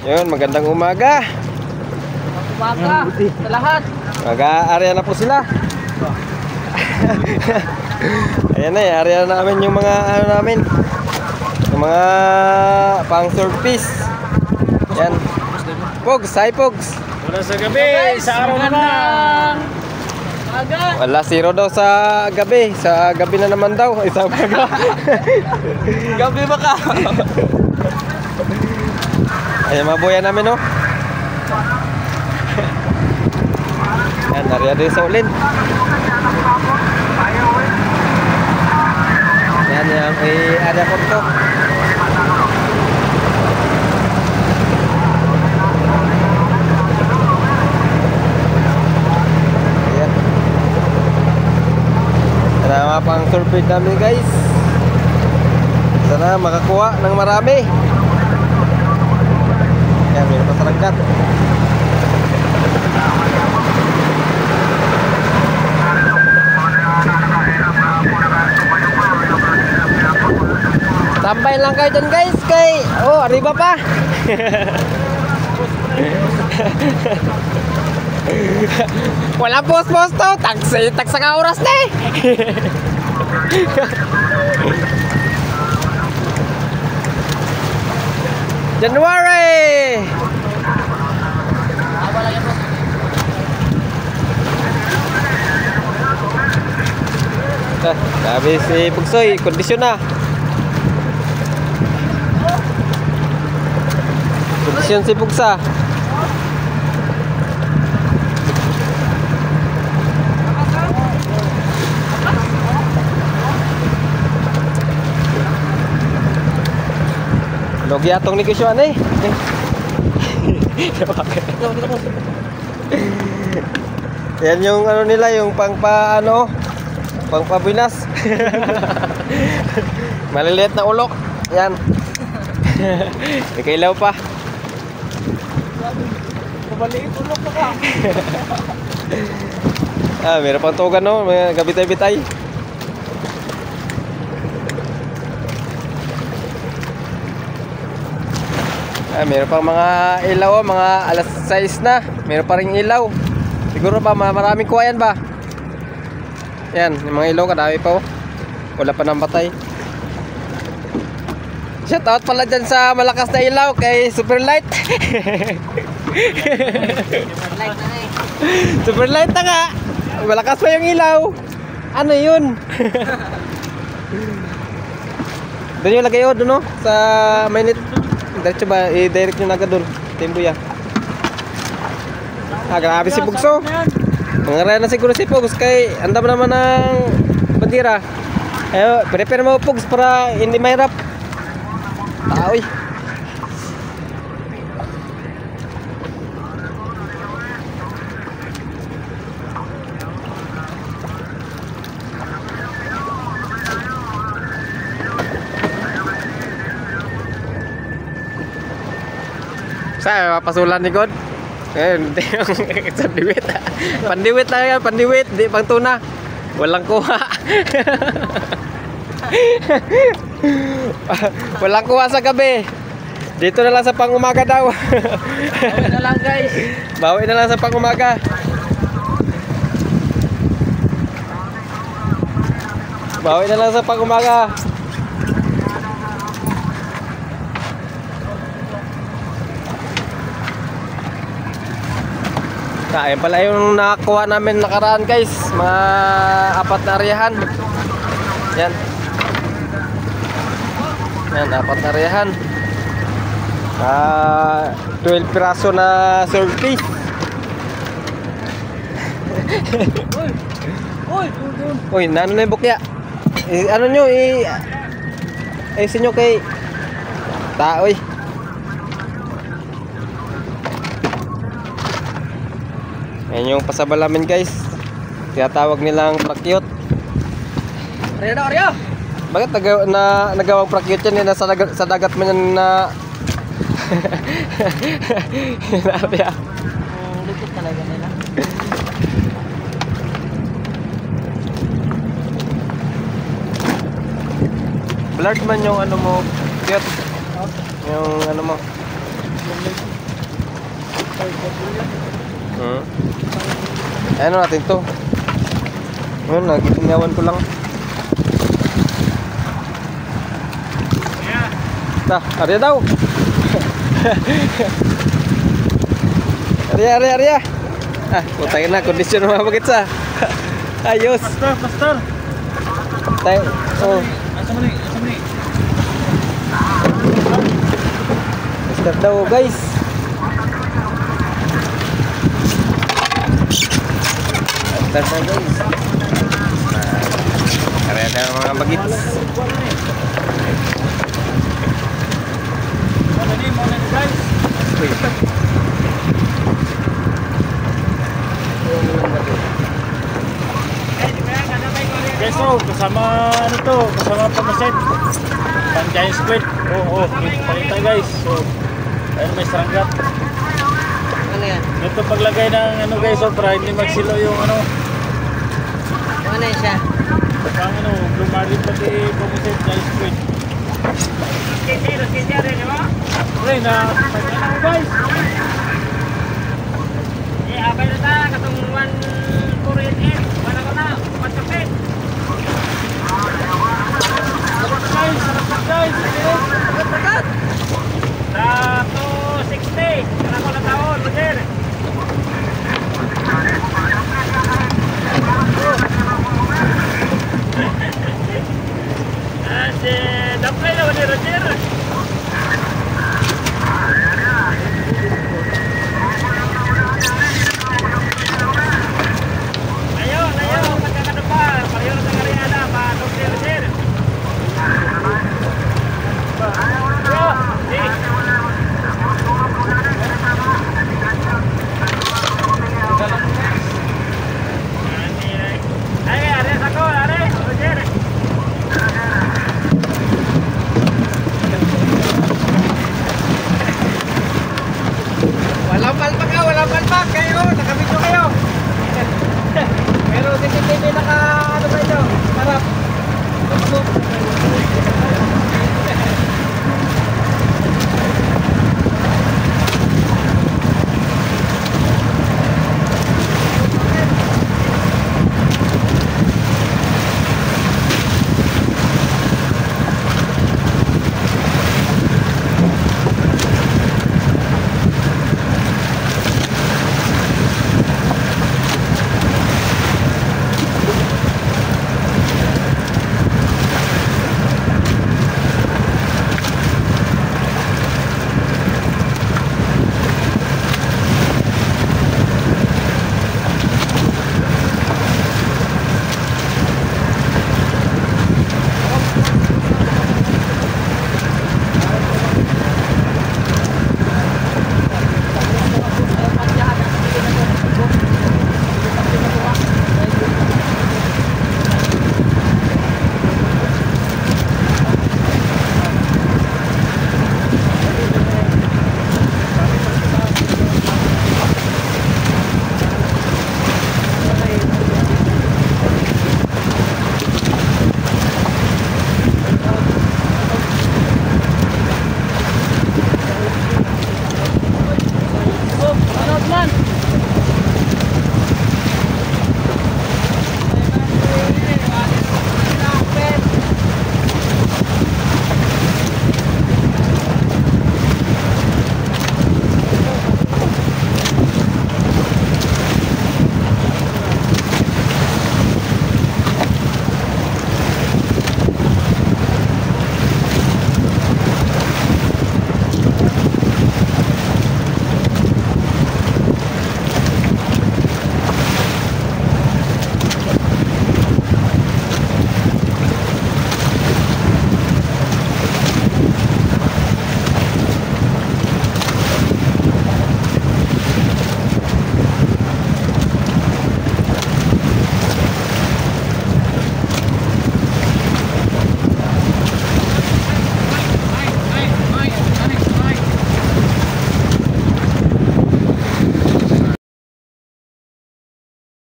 Yun, magandang umaga. Umaga sa lahat. Mag-aarya na po sila. Ayan na, area na namin yung mga ano namin. Yung mga pang surface. Yan. Pogs, hi Pogs. Wala sa gabi, sa araw naman. Wala, zero daw sa gabi. Sa gabi na naman daw. Isa umaga. Gabi ba ka? Ayan, mabuya namin, no? Yan, area din sa ulin. Yan, yung area ko to. Ayan. Sana pang survey namin, guys. Sana makakuha ng marami. Yan, may napasarangkat. Tambay lang kayo dyan, guys. Arriba pa. Wala post-post to. Tagsa ka oras na eh. January. Sabi si Pugsoy, kondisyon na. Kondisyon si Pugsa. Logi atong negosyoan eh. Yan yung ano nila, yung pangpabinas. Maliliit na ulok. Yan. Ikailaw pa. Maliit ulok pa ka. Meron pang tugan, no? May gabitay-bitay. Meron pang mga ilaw, mga alas 6 na. Meron pa ring ilaw. Siguro pa maraming kuha yan ba? Yan, yung mga ilaw kadami pa, oh. Wala pa nang batay. Shout out pala dyan sa malakas na ilaw kay Superlight. Superlight na nga. Malakas pa yung ilaw. Ano yun? Doon yung lagay, oh, doon, no? Sa mainit. Diretso ba? I-direct nyo na agad doon. Timbuya. Grabe si Pugso. Mangaraya na siguro si Pugs kay andam naman ng bandira. Ayo, prepare mo Pugs para hindi mahirap. Taoy. Saya pasulan ni God. Hindi yung pandiwit. Pandiwit lang yan, pandiwit. Di pang tuna. Walang kuha. Walang kuha sa gabi. Dito na lang sa pang-umaga daw. Bawi na lang, guys. Bawi na lang sa pang-umaga. Bawi na lang sa pang-umaga. Ayan pala yung nakakuha namin nakaraan, guys. Mga 4 na areahan. Yan. Yan, 4 na areahan. 12 piraso na surface. Uy, nano na yung bukya. Ano nyo, ayusin nyo kay taoy. Yan yung pasabal namin, guys. Tinatawag nilang prakyot. Arya! Bakit nagawang prakyot yan? Sa dagat man yan na... Arya. Likit talaga nila. Blurred man yung ano mo, cute. Yung ano mo. Ano natin to? Ngayon, nagitingawan ko lang. Arya daw. Arya. Putangin na, kondisyon mga bagits ayos. Pastor. Tayo. Oh. Asa mo ni? Start daw, guys. Start daw, guys. Arya daw mga bagits. Morning guys. Guys, so kasama pamaset. Pang giant squid. Palita guys. So, ayun may saranggat. Ano yan? Ito paglagay ng guys, so para hindi magsilo yung Ano yan siya? pang lumalim pati pamaset giant squid. Pre na guys. Abay na ta, katong 148, wala ko na, 1 Guys. Sa 260, wala ko na taon, sir. Si Daplay na wala Roger. Walang palpak kayo, nakabidyo kayo. Pero CCTV